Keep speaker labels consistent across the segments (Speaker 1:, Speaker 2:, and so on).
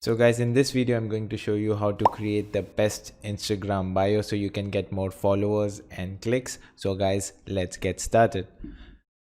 Speaker 1: So guys, in this video I'm going to show you how to create the best Instagram bio so you can get more followers and clicks. So guys, let's get started.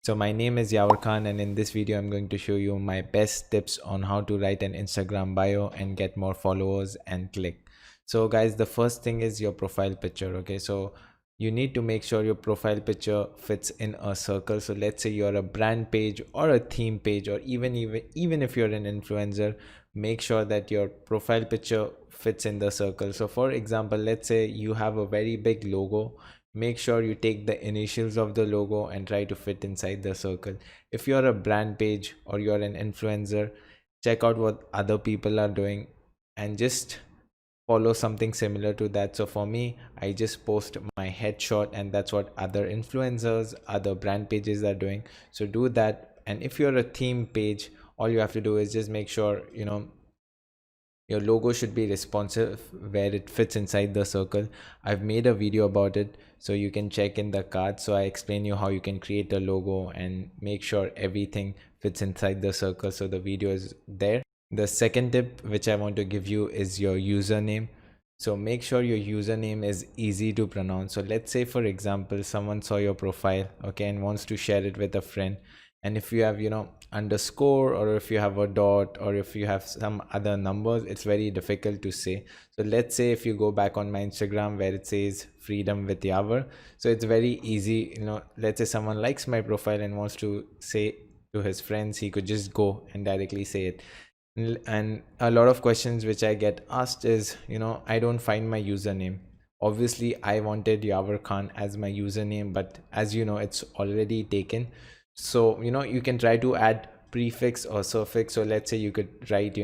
Speaker 1: So my name is Yavar Khan, and in this video I'm going to show you my best tips on how to write an Instagram bio and get more followers and click. So guys, the first thing is your profile picture. Okay, so you need to make sure your profile picture fits in a circle. So let's say you're a brand page or a theme page, or even if you're an influencer, make sure that your profile picture fits in the circle. So for example, let's say you have a very big logo. Make sure you take the initials of the logo and try to fit inside the circle. If you're a brand page or you're an influencer, check out what other people are doing and just follow something similar to that. So for me, I just post my headshot, and that's what other influencers, other brand pages are doing. So do that. And if you're a theme page, all you have to do is just make sure your logo should be responsive where it fits inside the circle. I've made a video about it, so you can check in the card. So I explain you how you can create a logo and make sure everything fits inside the circle. So the video is there. The second tip which I want to give you is your username. So make sure your username is easy to pronounce. So let's say, for example, someone saw your profile, okay, and wants to share it with a friend. And if you have underscore, or if you have a dot, or if you have some other numbers, it's very difficult to say. So let's say if you go back on my Instagram where it says freedom with Yavar, so it's very easy. Let's say someone likes my profile and wants to say to his friends, he could just go and directly say it. And a lot of questions which I get asked is, I don't find my username. Obviously I wanted Yavar Khan as my username, but as you know, it's already taken. So you can try to add prefix or suffix. So let's say you could write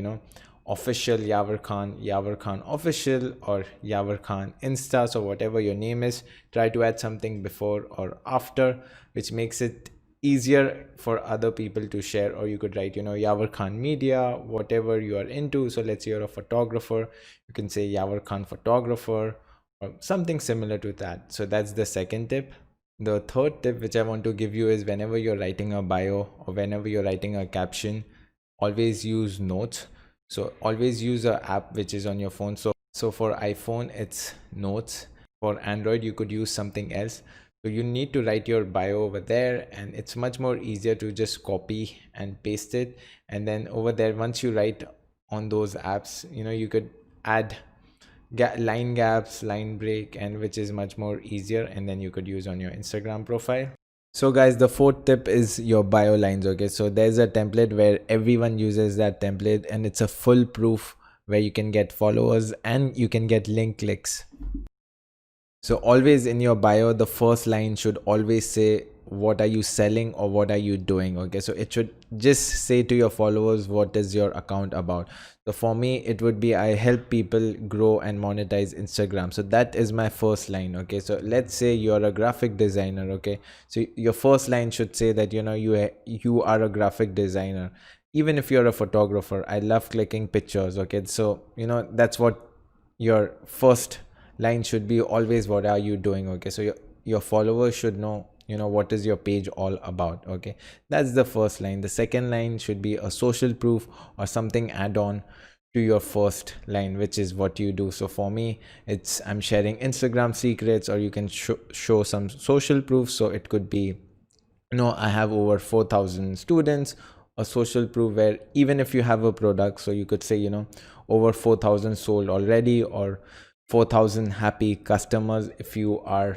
Speaker 1: official Yavar Khan official, or Yavar Khan Insta. So whatever your name is, try to add something before or after, which makes it easier for other people to share. Or you could write Yavar Khan Media, whatever you are into. So let's say you're a photographer, you can say Yavar Khan Photographer, or something similar to that. So that's the second tip. The third tip which I want to give you is, whenever you're writing a bio or whenever you're writing a caption, always use notes. So always use an app which is on your phone. So for iPhone it's Notes. For Android you could use something else. So you need to write your bio over there, and it's much more easier to just copy and paste it. And then over there, once you write on those apps, you could add line gaps, line break, and which is much more easier, and then you could use on your Instagram profile. So guys, the fourth tip is your bio lines. Okay, so there's a template where everyone uses that template, and it's a full proof where you can get followers and you can get link clicks. So always in your bio, the first line should always say what are you selling or what are you doing. Okay, so it should just say to your followers what is your account about. So for me it would be, I help people grow and monetize Instagram. So that is my first line. Okay, so let's say you're a graphic designer. Okay, so your first line should say that you are a graphic designer. Even if you're a photographer, I love clicking pictures. Okay, so that's what your first line should be, always what are you doing. Okay, so your followers should know what is your page all about. Okay, that's the first line. The second line should be a social proof or something add on to your first line, which is what you do. So for me, it's I'm sharing Instagram secrets, or you can show some social proof. So it could be, I have over 4,000 students. A social proof where even if you have a product, so you could say over 4,000 sold already, or 4,000 happy customers if you are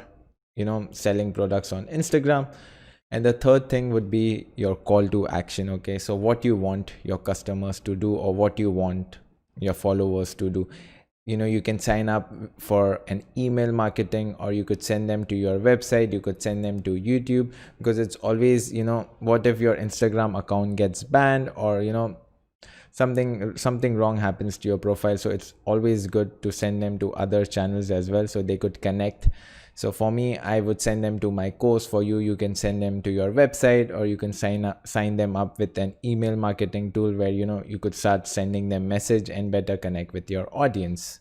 Speaker 1: selling products on Instagram. And the third thing would be your call to action. Okay, so what you want your customers to do, or what you want your followers to do. You can sign up for an email marketing, or you could send them to your website, you could send them to YouTube, because it's always what if your Instagram account gets banned, or something wrong happens to your profile. So it's always good to send them to other channels as well, so they could connect. So for me, I would send them to my course. For you can send them to your website, or you can sign them up with an email marketing tool where you could start sending them message and better connect with your audience.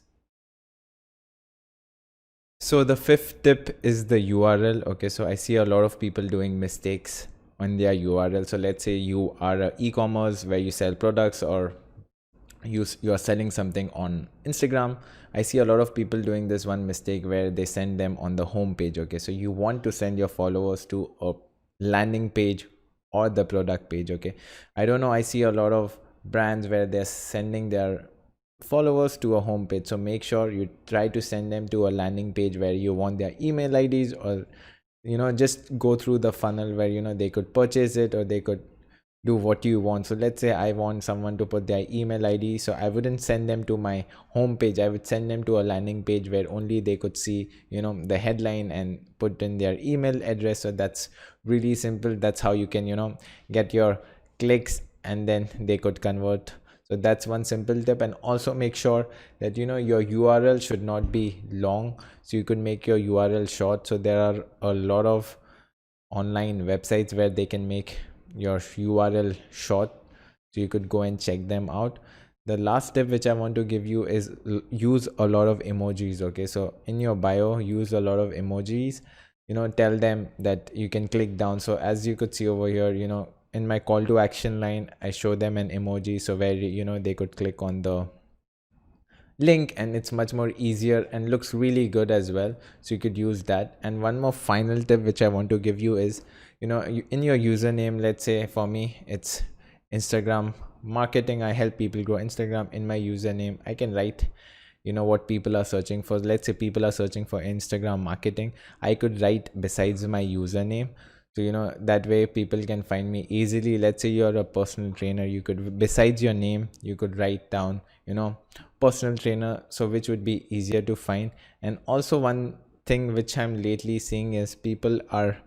Speaker 1: So the fifth tip is the URL. Okay, so I see a lot of people doing mistakes on their URL. So let's say you are an e-commerce where you sell products, or you're selling something on Instagram. I see a lot of people doing this one mistake where they send them on the home page. Okay, so you want to send your followers to a landing page or the product page. Okay, I don't know, I see a lot of brands where they're sending their followers to a home page. So make sure you try to send them to a landing page where you want their email IDs, or just go through the funnel where they could purchase it, or they could do what you want. So let's say I want someone to put their email ID, so I wouldn't send them to my home page. I would send them to a landing page where only they could see the headline and put in their email address. So that's really simple. That's how you can get your clicks, and then they could convert. So that's one simple tip. And also make sure that your URL should not be long, so you could make your URL short. So there are a lot of online websites where they can make your URL short, so you could go and check them out. The last tip which I want to give you is use a lot of emojis. Okay, so in your bio, use a lot of emojis. Tell them that you can click down. So as you could see over here, in my call to action line, I show them an emoji, so where they could click on the link, and it's much more easier and looks really good as well. So you could use that. And one more final tip which I want to give you is in your username, let's say for me it's Instagram marketing, I help people grow Instagram. In my username I can write what people are searching for. Let's say people are searching for Instagram marketing, I could write besides my username. So that way people can find me easily. Let's say you're a personal trainer, you could, besides your name, you could write down personal trainer, so which would be easier to find. And also one thing which I'm lately seeing is people are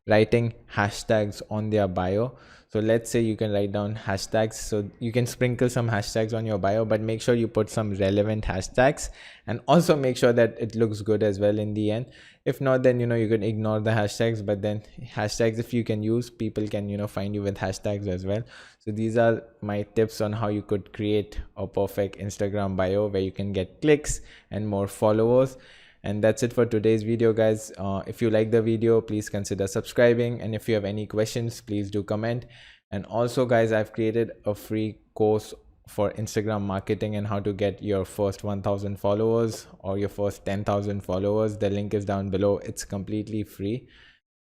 Speaker 1: writing hashtags on their bio. So let's say you can write down hashtags, so you can sprinkle some hashtags on your bio, but make sure you put some relevant hashtags, and also make sure that it looks good as well in the end. If not, then you can ignore the hashtags, but then hashtags, if you can use, people can find you with hashtags as well. So these are my tips on how you could create a perfect Instagram bio where you can get clicks and more followers. And that's it for today's video, guys. If you like the video, please consider subscribing, and if you have any questions, please do comment. And also, guys, I've created a free course for Instagram marketing and how to get your first 1000 followers or your first 10,000 followers. The link is down below. It's completely free.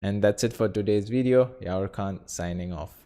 Speaker 1: And that's it for today's video. Yavar Khan signing off.